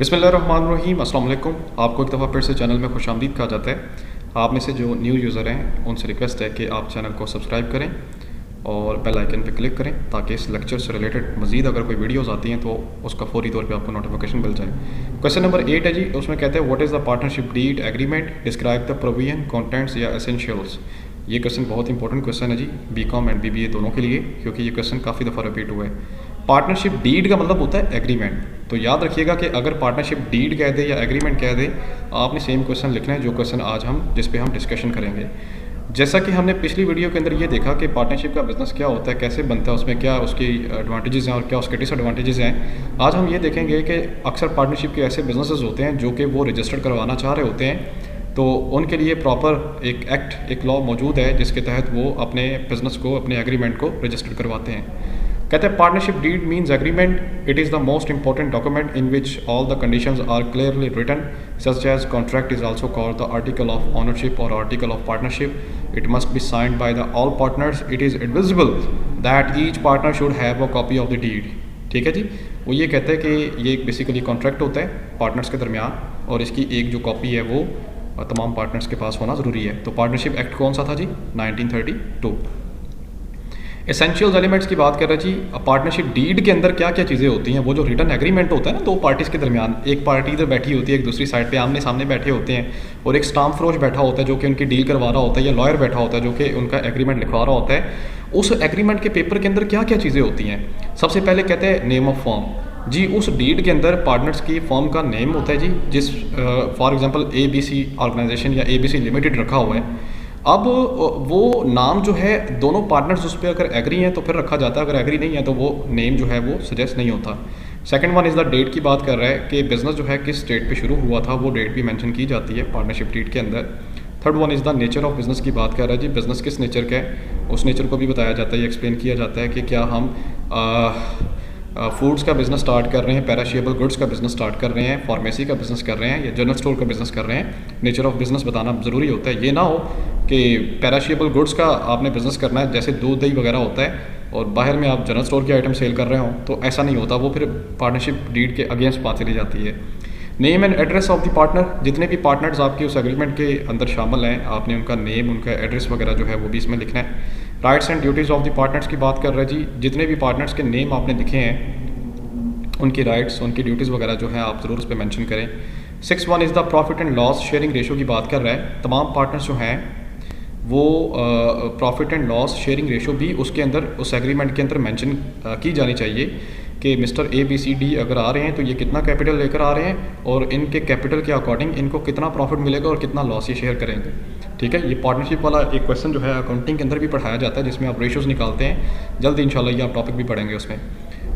बिस्मिल्लाहिर्रहमानिर्रहीम, अस्सलाम वालेकुम। आपको एक दफ़ा फिर से चैनल में खुशामदीद कहा जाता है। आप में से जो न्यू यूज़र हैं उनसे रिक्वेस्ट है कि आप चैनल को सब्सक्राइब करें और बेल आइकन पर क्लिक करें ताकि इस लेक्चर से रिलेटेड मज़ीद अगर कोई वीडियोज़ आती हैं तो उसका फौरी तौर पे आपको नोटिफिकेशन मिल जाए। क्वेश्चन नंबर 8 है जी, उसमें कहते हैं what is the partnership deed agreement, describe the provision, contents या एसेंशियल्स। ये क्वेश्चन बहुत इंपॉर्टेंट क्वेश्चन है जी, बीकॉम एंड बीबीए दोनों के लिए, क्योंकि ये क्वेश्चन काफ़ी दफ़ा रिपीट हुआ है। पार्टनरशिप डीड का मतलब होता है एग्रीमेंट, तो याद रखिएगा कि अगर पार्टनरशिप डीड कह दे या एग्रीमेंट कह दे, आपने सेम क्वेश्चन लिखना है जो क्वेश्चन आज जिस पे हम डिस्कशन करेंगे। जैसा कि हमने पिछली वीडियो के अंदर ये देखा कि पार्टनरशिप का बिज़नेस क्या होता है, कैसे बनता है, उसमें क्या उसकी एडवांटेजेस हैं और क्या उसके डिसएडवांटेजेस हैं। आज हम ये देखेंगे कि अक्सर पार्टनरशिप के ऐसे बिजनेसेस होते हैं जो कि वो रजिस्टर्ड करवाना चाह रहे होते हैं, तो उनके लिए प्रॉपर एक एक्ट, एक लॉ मौजूद है जिसके तहत वो अपने बिज़नेस को, अपने एग्रीमेंट को रजिस्टर करवाते हैं। कहते हैं partnership deed means agreement, it is the most important document in which all the conditions are clearly written, such as contract is also called the article of ownership और article of partnership. It must be signed by the all partners. It is advisable that each partner should have a copy of the deed. ठीक है जी, वो ये कहते हैं कि ये एक बेसिकली कॉन्ट्रैक्ट होता है पार्टनर्स के दरमियान और इसकी एक जो कॉपी है वो तमाम पार्टनर्स के पास होना ज़रूरी है। तो पार्टनरशिप एक्ट कौन सा था जी? 1932। एसेंशियल एलिमेंट्स की बात कर रहे हैं जी, पार्टनरशिप डीड के अंदर क्या क्या चीज़ें होती हैं। वो जो रिटन एग्रीमेंट होता है ना दो पार्टीज़ के दरमियान, एक पार्टी इधर बैठी होती है, एक दूसरी साइड पे आमने सामने बैठे होते हैं, और एक स्टाम्प फरोश बैठा होता है जो कि उनकी डील करवा रहा होता है, या लॉयर बैठा होता है जो कि उनका एग्रीमेंट लिखवा रहा होता है। उस एग्रीमेंट के पेपर के अंदर क्या क्या चीज़ें होती हैं? सबसे पहले कहते हैं नेम ऑफ फर्म जी। उस डीड के अंदर पार्टनर्स की फर्म का नेम होता है जी, जिस फॉर एग्जांपल ABC ऑर्गेनाइजेशन या ABC लिमिटेड रखा हुआ है। अब वो नाम जो है दोनों पार्टनर्स उस पर अगर एग्री हैं तो फिर रखा जाता है, अगर एग्री नहीं है तो वो नेम जो है वो सजेस्ट नहीं होता। Second one is the date की बात कर रहा है कि बिज़नेस जो है किस डेट पे शुरू हुआ था, वो डेट भी मेंशन की जाती है पार्टनरशिप डीड के अंदर। Third one is the nature of business की बात कर रहा है जी, बिज़नेस किस नेचर का है उस नेचर को भी बताया जाता है, एक्सप्लेन किया जाता है कि क्या हम फूड्स का बिज़नेस स्टार्ट कर रहे हैं, पेरिशेबल गुड्स का बिज़नेस स्टार्ट कर रहे हैं, फार्मेसी का बिज़नेस कर रहे हैं, या जनरल स्टोर का बिज़नेस कर रहे हैं। नेचर ऑफ बिज़नेस बताना ज़रूरी होता है। ये ना हो कि पेरिशेबल गुड्स का आपने बिज़नेस करना है, जैसे दूध दही वगैरह होता है, और बाहर में आप जनरल स्टोर के आइटम सेल कर रहे हो, तो ऐसा नहीं होता, वो फिर पार्टनरशिप डीड के अगेंस्ट बात चली जाती है। Name and address of the partner, जितने भी पार्टनर्स आपके उस एग्रीमेंट के अंदर शामिल हैं, आपने उनका नेम, उनका एड्रेस वगैरह जो है वो भी इसमें लिखना है। Rights and duties of the partners की बात कर रहे हैं जी, जितने भी पार्टनर्स के नेम आपने लिखे हैं उनकी राइट्स, उनकी ड्यूटीज़ वगैरह जो है आप ज़रूर उस पर मेंशन करें। 6 is the profit and loss sharing ratio की बात कर रहा है। तमाम पार्टनर्स जो हैं वो profit and loss sharing ratio भी उसके अंदर, उस एग्रीमेंट के अंदर मेंशन की जानी चाहिए कि मिस्टर ABCD अगर आ रहे हैं तो ये कितना कैपिटल लेकर आ रहे हैं और इनके कैपिटल के अकॉर्डिंग इनको कितना प्रॉफिट मिलेगा और कितना लॉस ये शेयर करेंगे। ठीक है, ये पार्टनरशिप वाला एक क्वेश्चन जो है अकाउंटिंग के अंदर भी पढ़ाया जाता है, जिसमें आप रेशोज़ निकालते हैं। जल्द इंशाल्लाह ये आप टॉपिक भी पढ़ेंगे उसमें।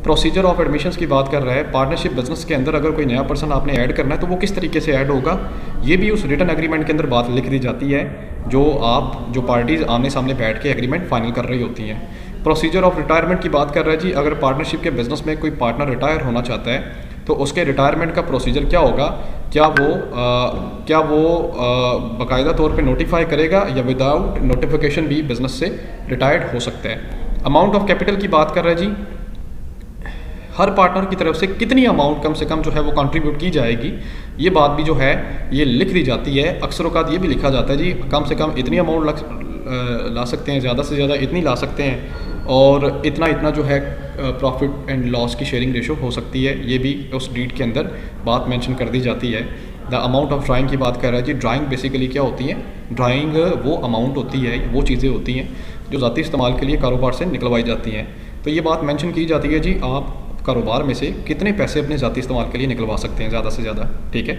प्रोसीजर ऑफ एडमिशन्स की बात कर रहा है। पार्टनरशिप बिजनेस के अंदर अगर कोई नया पर्सन आपने ऐड करना है तो वो किस तरीके से ऐड होगा, ये भी उस रिटन एग्रीमेंट के अंदर बात लिख दी जाती है, जो पार्टीज़ आमने सामने बैठ के एग्रीमेंट फाइनल कर रही होती हैं। प्रोसीजर ऑफ रिटायरमेंट की बात कर रहा है जी, अगर पार्टनरशिप के बिज़नेस में कोई पार्टनर रिटायर होना चाहता है तो उसके रिटायरमेंट का प्रोसीजर क्या होगा, क्या वो बाकायदा तौर पे नोटिफाई करेगा या विदाउट नोटिफिकेशन भी बिज़नेस से रिटायर्ड हो सकता है। अमाउंट ऑफ कैपिटल की बात कर रहा है जी, हर पार्टनर की तरफ से कितनी अमाउंट कम से कम जो है वो कंट्रीब्यूट की जाएगी, ये बात भी जो है ये लिख दी जाती है। अक्सर औक़ात ये भी लिखा जाता है जी, कम से कम इतनी अमाउंट ला सकते हैं, ज़्यादा से ज़्यादा इतनी ला सकते हैं, और इतना इतना जो है प्रॉफिट एंड लॉस की शेयरिंग रेशो हो सकती है, ये भी उस डीड के अंदर बात मेंशन कर दी जाती है। द अमाउंट ऑफ ड्राइंग की बात कर रहा है जी, ड्राइंग बेसिकली क्या होती है? ड्राइंग वो अमाउंट होती है, वो चीज़ें होती हैं जो ज़ाती इस्तेमाल के लिए कारोबार से निकलवाई जाती हैं। तो ये बात मेंशन की जाती है जी, आप कारोबार में से कितने पैसे अपने ज़ाती इस्तेमाल के लिए निकलवा सकते हैं ज़्यादा से ज़्यादा। ठीक है,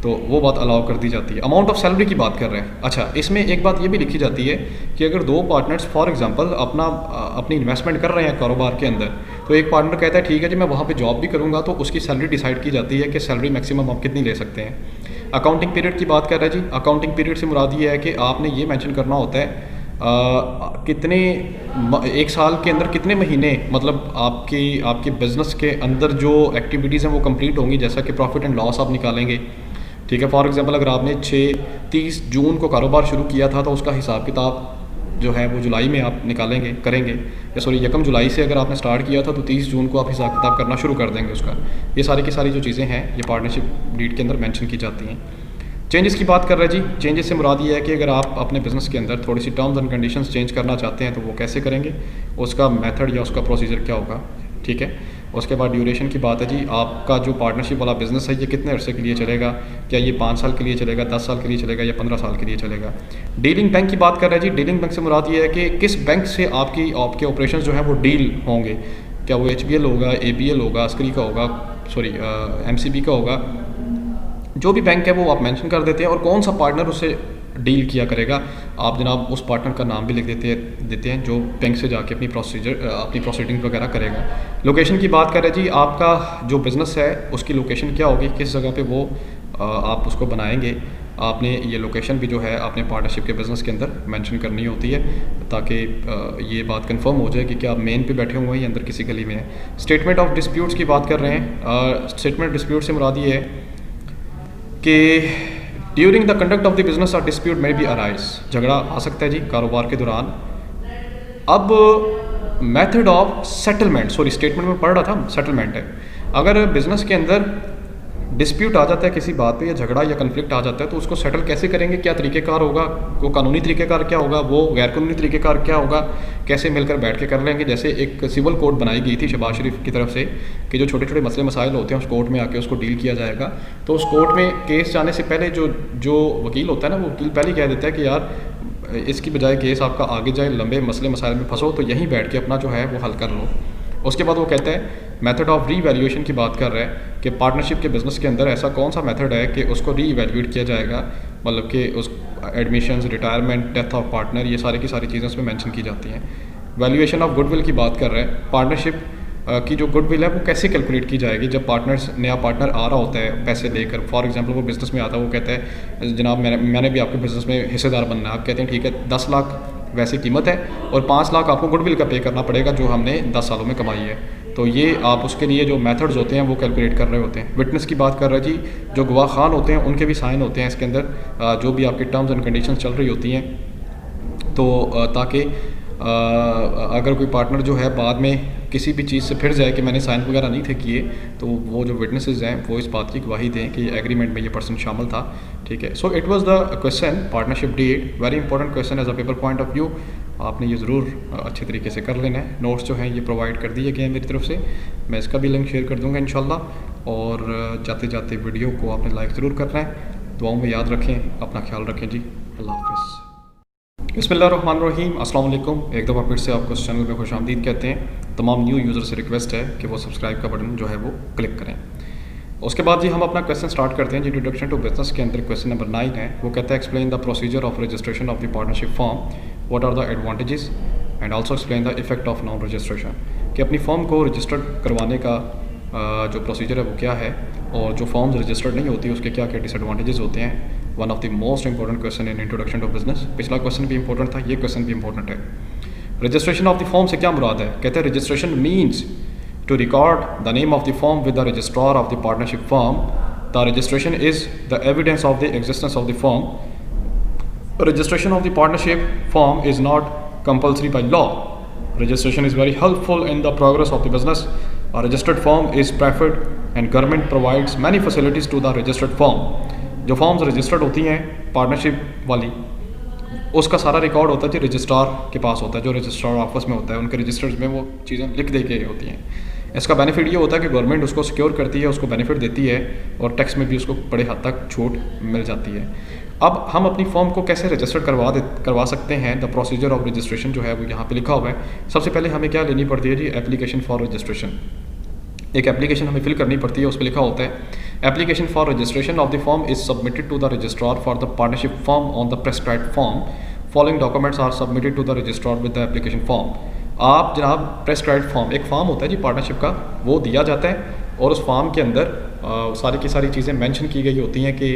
तो वो बात अलाउ कर दी जाती है। अमाउंट ऑफ सैलरी की बात कर रहे हैं। अच्छा, इसमें एक बात ये भी लिखी जाती है कि अगर दो पार्टनर्स फॉर एग्जांपल अपनी इन्वेस्टमेंट कर रहे हैं कारोबार के अंदर, तो एक पार्टनर कहता है ठीक है जी मैं वहाँ पे जॉब भी करूँगा, तो उसकी सैलरी डिसाइड की जाती है कि सैलरी मैक्सिमम आप कितनी ले सकते हैं। अकाउंटिंग पीरियड की बात कर रहे हैं जी, अकाउंटिंग पीरियड से मुराद ये है कि आपने ये मैंशन करना होता है कितने एक साल के अंदर कितने महीने, मतलब आपके बिज़नेस के अंदर जो एक्टिविटीज़ हैं वो कंप्लीट होंगी, जैसा कि प्रॉफिट एंड लॉस आप निकालेंगे। ठीक है, फॉर एग्जांपल अगर आपने 30 जून को कारोबार शुरू किया था तो उसका हिसाब किताब जो है वो जुलाई में आप निकालेंगे करेंगे, या सॉरी 1 जुलाई से अगर आपने स्टार्ट किया था तो 30 जून को आप हिसाब किताब करना शुरू कर देंगे उसका। ये सारी की सारी जो चीज़ें हैं ये पार्टनरशिप डीड के अंदर मेंशन की जाती हैं। चेंजेस की बात कर रहे हैं जी। चेंजेस से मुराद ये है कि अगर आप अपने बिज़नेस के अंदर थोड़ी सी टर्म्स एंड कंडीशंस चेंज करना चाहते हैं तो वो कैसे करेंगे, उसका मेथड या उसका प्रोसीजर क्या होगा, ठीक है। उसके बाद ड्यूरेशन की बात है जी, आपका जो पार्टनरशिप वाला बिज़नेस है ये कितने अरसे के लिए चलेगा, क्या ये 5 साल के लिए चलेगा, 10 साल के लिए चलेगा या 15 साल के लिए चलेगा। डीलिंग बैंक की बात कर रहे हैं जी। डीलिंग बैंक से मुराद ये है कि किस बैंक से आपके ऑपरेशन जो है वो डील होंगे, क्या वो HBL होगा, ABL होगा, स्क्री का होगा, सॉरी MCB का होगा, जो भी बैंक है वो आप मेंशन कर देते हैं और कौन सा पार्टनर उससे डील किया करेगा। आप जनाब उस पार्टनर का नाम भी लिख देते हैं जो बैंक से जाके अपनी प्रोसीडिंग वगैरह करेगा। लोकेशन की बात करें जी, आपका जो बिज़नेस है उसकी लोकेशन क्या होगी, किस जगह पे वो आप उसको बनाएंगे। आपने ये लोकेशन भी जो है आपने पार्टनरशिप के बिज़नेस के अंदर मेंशन करनी होती है ताकि ये बात कंफर्म हो जाए कि क्या आप मेन पे बैठे हुए हैं या अंदर किसी गली में है। स्टेटमेंट ऑफ डिस्प्यूट्स की बात कर रहे हैं। स्टेटमेंट डिस्प्यूट से मुराद ये है कि during the conduct of the business और डिस्प्यूट में भी अराइज, झगड़ा आ सकता है जी कारोबार के दौरान। अब method of settlement, sorry statement में पढ़ रहा था सेटलमेंट है। अगर बिजनेस के अंदर डिस्प्यूट आ जाता है किसी बात पे या झगड़ा या कन्फ्लिक्ट आ जाता है तो उसको सेटल कैसे करेंगे, क्या तरीक़ेकार होगा, वो कानूनी तरीक़ेकार क्या होगा, वो गैर कानूनी तरीक़ेकार क्या होगा, कैसे मिलकर बैठ के कर लेंगे। जैसे एक सिविल कोड बनाई गई थी शहबाज शरीफ की तरफ से कि जो छोटे छोटे मसले मसाइल होते हैं उस कोर्ट में आके उसको डील किया जाएगा। तो उस कोर्ट में केस जाने से पहले जो वकील होता है ना, वो वकील पहले कह देता है कि यार इसकी बजाय केस आपका आगे जाए, लंबे मसले मसाइल में फंसो तो यहीं बैठ के अपना जो है वो हल कर लो। उसके बाद वो कहता है मेथड ऑफ री वैल्यूएशन की बात कर रहा है कि पार्टनरशिप के बिज़नेस के अंदर ऐसा कौन सा मेथड है कि उसको री इवैल्यूएट किया जाएगा, मतलब कि उस admissions, retirement, death of partner, ये सारी की सारी चीज़ें उसमें मेंशन की जाती हैं। वैल्यूएशन ऑफ गुडविल की बात कर रहे हैं। पार्टनरशिप की जो गुडविल है वो कैसे कैलकुलेट की जाएगी जब नया पार्टनर आ रहा होता है पैसे लेकर। फॉर एग्जांपल वो बिज़नेस में आता है, वो कहता है जनाब मैंने भी आपके बिज़नेस में हिस्सेदार बनना है। आप कहते हैं ठीक है 10 लाख वैसे कीमत है और 5 लाख आपको गुडविल का पे करना पड़ेगा जो हमने 10 सालों में कमाई है। तो ये आप उसके लिए जो मेथड्स होते हैं वो कैलकुलेट कर रहे होते हैं। विटनेस की बात कर रहे हैं जी, जो गवाह खान होते हैं उनके भी साइन होते हैं इसके अंदर, जो भी आपकी टर्म्स एंड कंडीशंस चल रही होती हैं, तो ताकि अगर कोई पार्टनर जो है बाद में किसी भी चीज़ से फिर जाए कि मैंने साइन वगैरह नहीं थे किए, तो वो जो विटनेसेस हैं वो इस बात की गवाही दें कि एग्रीमेंट में ये पर्सन शामिल था, ठीक है। So it was the question partnership deed, very important question as a paper point of view. आपने ये ज़रूर अच्छे तरीके से कर लेना है। नोट्स जो हैं ये प्रोवाइड कर दिए गए हैं मेरी तरफ से, मैं इसका भी लिंक शेयर कर दूँगा इंशाल्लाह। और जाते जाते वीडियो को आपने लाइक ज़रूर करना है। दुआओं में याद रखें, अपना ख्याल रखें जी। अल्लाह हाफ़िज़। बिस्मिल्लाहिर्रहमानिर्रहीम, अस्सलाम वालेकुम। एक दफ़ा फिर से आपको इस चैनल में खुशामदीद कहते हैं। तमाम न्यू यूज़र से रिक्वेस्ट है कि वो सब्सक्राइब का बटन जो है वो क्लिक करें। उसके बाद जी हम अपना क्वेश्चन स्टार्ट करते हैं जी। इंट्रोडक्शन टू बिजनेस के अंदर क्वेश्चन नंबर 9 है, वो कहता है explain the procedure of registration of the partnership firm, what are the advantages and also explain the effect of non registration. कि अपनी फॉर्म को रजिस्टर्ड करवाने का जो प्रोसीजर है वो क्या है और जो फॉर्म्स रजिस्टर्ड नहीं होती उसके क्या क्या डिसएडवांटेजेस होते हैं। One of the most important question in introduction to business. पिछला क्वेश्चन भी इंपॉर्टेंट था, ये क्वेश्चन भी इंपॉर्टेंट है। रजिस्ट्रेशन ऑफ द फॉर्म से क्या मुराद है? कहते हैं registration means to record the name of the firm with the registrar of the partnership firm. The registration is the evidence of the existence of the firm. Registration of the partnership firm is not compulsory by law. Registration is very helpful in the progress of the business. A registered firm is preferred and government provides many facilities to the registered firm. जो forms registered होती हैं partnership वाली, उसका सारा record होता है जो registrar के पास होता है, जो रजिस्ट्रार ऑफिस में होता है, उनके रजिस्टर्स में वो चीज़ें लिख दे के होती हैं। इसका बेनिफिट ये होता है कि गवर्नमेंट उसको सिक्योर करती है, उसको बेनिफिट देती है और टैक्स में भी उसको बड़े हद तक छूट मिल जाती है। अब हम अपनी फॉर्म को कैसे रजिस्टर्ड करवा सकते हैं, द प्रोसीजर ऑफ रजिस्ट्रेशन जो है वो यहाँ पे लिखा हुआ है। सबसे पहले हमें क्या लेनी पड़ती है जी, एप्लीकेशन फॉर रजिस्ट्रेशन। एक एप्लीकेशन हमें फिल करनी पड़ती है, उस पर लिखा होता है application for registration of the firm is submitted to the registrar for the partnership firm on the prescribed form. Following documents are submitted to the registrar with the application form. आप जनाब प्रेस्क्राइब्ड फॉर्म, एक form होता है जी partnership का, वो दिया जाता है और उस फॉर्म के अंदर सारी की सारी चीज़ें मेंशन की गई होती हैं कि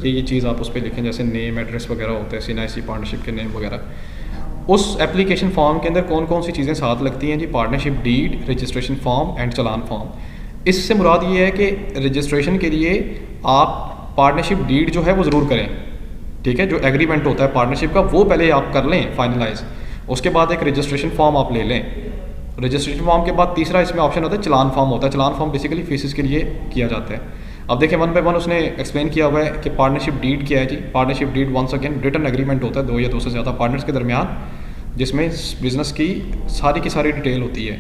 ये चीज़ आप उस पर लिखें, जैसे नेम, एड्रेस वगैरह होते हैं, CNIC पार्टनरशिप के नेम वगैरह। उस एप्लीकेशन फॉर्म के अंदर कौन कौन सी चीज़ें साथ लगती हैं जी, partnership deed, registration form and challan form. इससे मुराद ये है कि रजिस्ट्रेशन के लिए आप पार्टनरशिप डीड जो है वो ज़रूर करें, ठीक है, जो एग्रीमेंट होता है पार्टनरशिप का वो पहले आप कर लें फाइनलाइज, उसके बाद एक रजिस्ट्रेशन फॉर्म आप ले लें। रजिस्ट्रेशन फॉर्म के बाद तीसरा इसमें ऑप्शन होता है चलान फॉर्म होता है। चलान फॉर्म बेसिकली फीसिस के लिए किया जाता है। अब देखिए वन बाय वन उसने एक्सप्लेन किया हुआ है कि पार्टनरशिप डीड क्या है जी। Partnership deed once again written agreement होता है दो या दो से ज़्यादा पार्टनर्स के दरमियान, जिसमें बिज़नेस की सारी डिटेल होती है।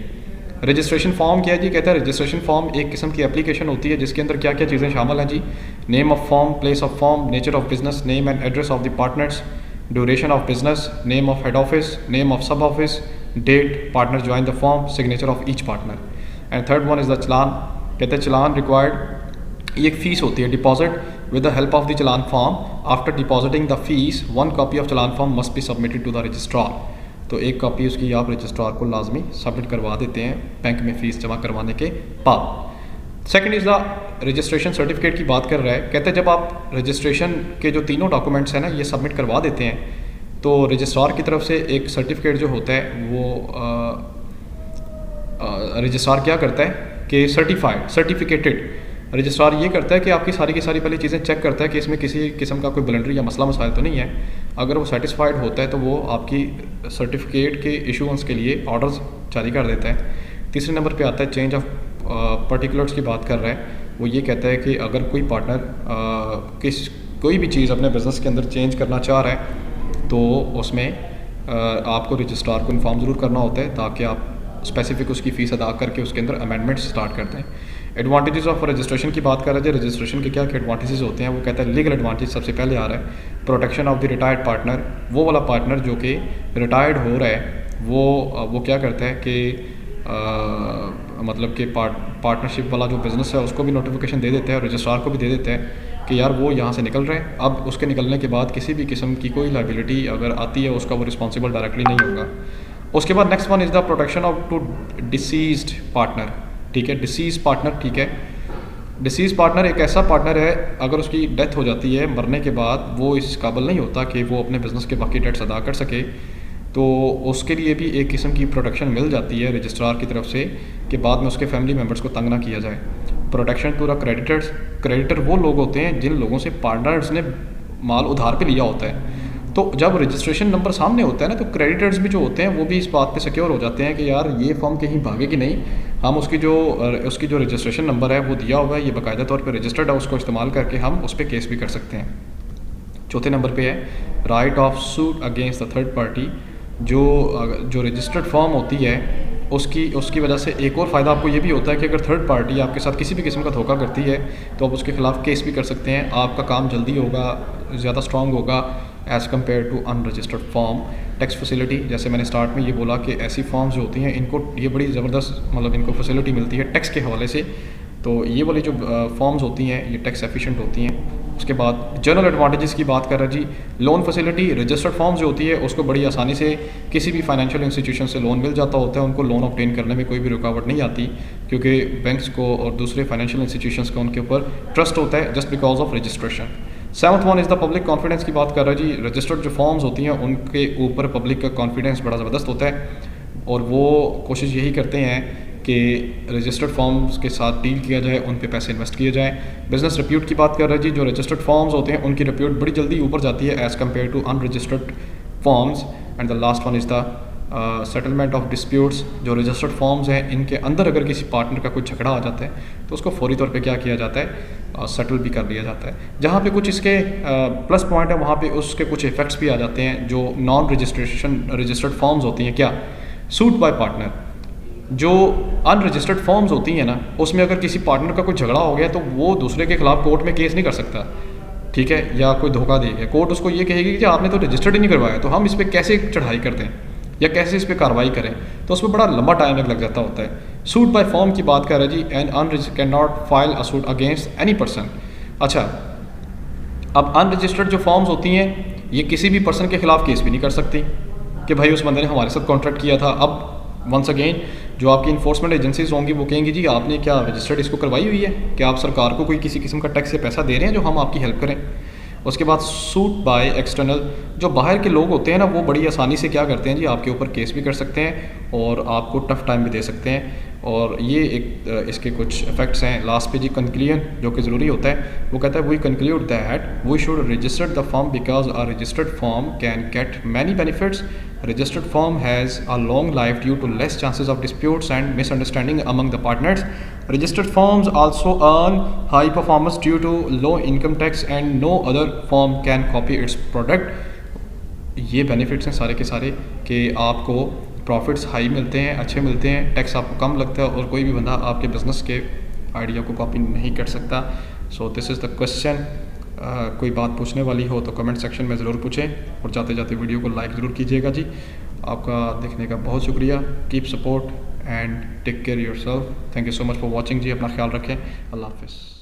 रजिस्ट्रेशन फॉर्म क्या है जी, कहता है रजिस्ट्रेशन फॉर्म एक किस्म की एप्लीकेशन होती है जिसके अंदर क्या क्या चीज़ें शामिल हैं जी। Name of firm, place of firm, nature of business, name and address of the partners, duration of business, name of head office, name of sub office, date partner join the firm, signature of each partner. And third one is the challan. कहते हैं challan required, ये एक fee होती है deposit with the help of the challan form. After depositing the fee one copy of challan form must be submitted to the registrar. तो एक copy उसकी आप रजिस्ट्रार को लाजमी सबमिट करवा देते हैं बैंक में फ़ीस जमा करवाने के बाद। Second is the registration certificate की बात कर रहा है। कहते हैं जब आप रजिस्ट्रेशन के जो तीनों डॉक्यूमेंट्स हैं ना ये सबमिट करवा देते हैं तो रजिस्ट्रार की तरफ से एक सर्टिफिकेट जो होता है वो रजिस्ट्रार क्या करता है कि सर्टिफिकेटेड रजिस्ट्रार ये करता है कि आपकी सारी की सारी पहले चीज़ें चेक करता है कि इसमें किसी किस्म का कोई ब्लंडरी या मसला मसाइल तो नहीं है। अगर वो सेटिस्फाइड होता है तो वो आपकी सर्टिफिकेट के इशूएंस के लिए ऑर्डर्स जारी कर देता है। तीसरे नंबर पे आता है चेंज ऑफ पर्टिकुलर्स की बात कर रहा है। वो ये कहता है कि अगर कोई पार्टनर कोई भी चीज़ अपने बिज़नेस के अंदर चेंज करना चाह रहा है तो उसमें आपको रजिस्ट्रार को इन्फॉर्म ज़रूर करना होता है ताकि आप स्पेसिफिक उसकी फ़ीस अदा करके उसके अंदर अमेंडमेंट स्टार्ट करते हैं। एडवांटेजेस ऑफ रजिस्ट्रेशन की बात कर रहे हैं। रजिस्ट्रेशन के क्या क्या एडवांटेजेस होते हैं वो कहता है लीगल एडवांटेज सबसे पहले आ रहा है। Protection of the retired partner, वो वाला पार्टनर जो कि रिटायर्ड हो रहा है वो क्या करता है कि मतलब कि पार्टनरशिप वाला जो बिज़नेस है उसको भी नोटिफिकेशन दे देता है और रजिस्ट्रार को भी दे देता है कि यार वो यहाँ से निकल रहे हैं। अब उसके निकलने के बाद किसी भी किस्म की कोई लायबिलिटी अगर आती है उसका वो रिस्पॉन्सिबल डायरेक्टली नहीं होगा। उसके बाद next one is the protection of to deceased partner. ठीक है, डिसीज पार्टनर, ठीक है। डिसीज पार्टनर एक ऐसा पार्टनर है अगर उसकी डेथ हो जाती है मरने के बाद वो इस काबिल नहीं होता कि वो अपने बिज़नेस के बाकी डेट्स अदा कर सके, तो उसके लिए भी एक किस्म की प्रोटेक्शन मिल जाती है रजिस्ट्रार की तरफ से कि बाद में उसके फैमिली मेम्बर्स को तंग ना किया जाए। Protection to the creditors, creditor वो लोग होते हैं जिन लोगों से पार्टनर्स ने माल उधार पे लिया होता है। तो जब रजिस्ट्रेशन नंबर सामने होता है ना तो क्रेडिटर्स भी जो होते हैं वो भी इस बात पे सिक्योर हो जाते हैं कि यार ये फर्म कहीं भागेगी नहीं, हम उसकी जो रजिस्ट्रेशन नंबर है वो दिया हुआ है, ये बाकायदा तौर पे रजिस्टर्ड है, उसको इस्तेमाल करके हम उस पर केस भी कर सकते हैं। चौथे नंबर पे है right of suit against the third party. जो रजिस्टर्ड फर्म होती है उसकी वजह से एक और फ़ायदा आपको ये भी होता है कि अगर थर्ड पार्टी आपके साथ किसी भी किस्म का धोखा करती है तो आप उसके ख़िलाफ़ केस भी कर सकते हैं। आपका काम जल्दी होगा, ज़्यादा स्ट्रॉन्ग होगा as compare to unregistered firm. Tax facility, जैसे मैंने स्टार्ट में ये बोला कि ऐसी फॉर्म्स जो होती हैं इनको ये बड़ी ज़बरदस्त मतलब इनको फैसिलिटी मिलती है टैक्स के हवाले से। तो ये वाली जो फॉर्म्स होती हैं ये टैक्स एफिशिएंट होती हैं। उसके बाद जनरल एडवांटेजेस की बात कर रहे हैं जी। लोन फैसिलिटी, रजिस्टर्ड फॉर्म्स जो होती है उसको बड़ी आसानी से किसी भी फाइनेंशियल इंस्टीट्यूशन से लोन मिल जाता होता है। उनको लोन ऑब्टेन करने में कोई भी रुकावट नहीं आती क्योंकि बैंक्स को और दूसरे फाइनेंशियल इंस्टीट्यूशंस का उनके ऊपर ट्रस्ट होता है just because of registration. Seventh one is the public confidence की बात कर रहे हैं जी। रजिस्टर्ड जो फॉर्म्स होती हैं उनके ऊपर पब्लिक का कॉन्फिडेंस बड़ा ज़बरदस्त होता है और वो कोशिश यही करते हैं कि रजिस्टर्ड फॉर्म्स के साथ डील किया जाए, उन पे पैसे इन्वेस्ट किए जाएँ। बिजनेस रिप्यूट की बात कर रहे हैं जी। जो रजिस्टर्ड फॉर्म्स होते हैं उनकी रिप्यूट बड़ी जल्दी ऊपर जाती है as compare to unregistered firms. And the last one is the settlement of disputes. जो रजिस्टर्ड फॉर्म्स हैं इनके अंदर अगर किसी पार्टनर का कोई झगड़ा आ जाता है तो उसको फौरी तौर पे क्या किया जाता है, सेटल भी कर लिया जाता है। जहाँ पे कुछ इसके प्लस पॉइंट है वहाँ पे उसके कुछ इफ़ेक्ट्स भी आ जाते हैं। जो नॉन रजिस्टर्ड फॉर्म्स होती हैं, क्या सूट बाय पार्टनर, जो अनरजिस्टर्ड फॉर्म्स होती हैं ना उसमें अगर किसी पार्टनर का कोई झगड़ा हो गया तो वो दूसरे के खिलाफ कोर्ट में केस नहीं कर सकता, ठीक है, या कोई धोखा दे गया, कोर्ट उसको ये कहेगी कि आपने तो रजिस्टर्ड ही नहीं करवाया तो हम इस पर कैसे चढ़ाई करते हैं या कैसे इस पर कार्रवाई करें, तो उसमें बड़ा लंबा टाइम लग जाता होता है। सूट बाय फॉर्म की बात कर रहे हैं जी। And unregistered can not file a suit against any person. अच्छा, अब अनरजिस्टर्ड जो फॉर्म्स होती हैं ये किसी भी पर्सन के खिलाफ केस भी नहीं कर सकती कि भाई उस बंदे ने हमारे साथ कॉन्ट्रैक्ट किया था। अब वंस अगेन जो आपकी इन्फोर्समेंट एजेंसीज होंगी वो कहेंगी जी आपने क्या रजिस्टर्ड इसको करवाई हुई है, क्या आप सरकार को कोई किसी किस्म का टैक्स या पैसा दे रहे हैं जो हम आपकी हेल्प करें। उसके बाद सूट बाय एक्सटर्नल, जो बाहर के लोग होते हैं ना वो बड़ी आसानी से क्या करते हैं जी आपके ऊपर केस भी कर सकते हैं और आपको टफ टाइम भी दे सकते हैं। और ये एक इसके कुछ इफेक्ट्स हैं। लास्ट पे जी कंक्लूजन जो कि ज़रूरी होता है, वो कहता है we conclude that we should register the firm because a registered firm can get many benefits. Registered firm has a long life due to less chances of disputes and misunderstanding among the partners. Registered firms also earn high performance due to low income tax and no other firm can copy its product. ये benefits हैं सारे के सारे कि आपको profits high मिलते हैं, अच्छे मिलते हैं, टैक्स आपको कम लगता है और कोई भी बंदा आपके बिजनेस के आइडिया को कॉपी नहीं कर सकता। So this is the question. कोई बात पूछने वाली हो तो कमेंट सेक्शन में ज़रूर पूछें और जाते जाते वीडियो को लाइक ज़रूर कीजिएगा जी। आपका देखने का बहुत शुक्रिया। Keep support and take care yourself. Thank you so much for watching जी। अपना ख्याल रखें। अल्लाह हाफिज़।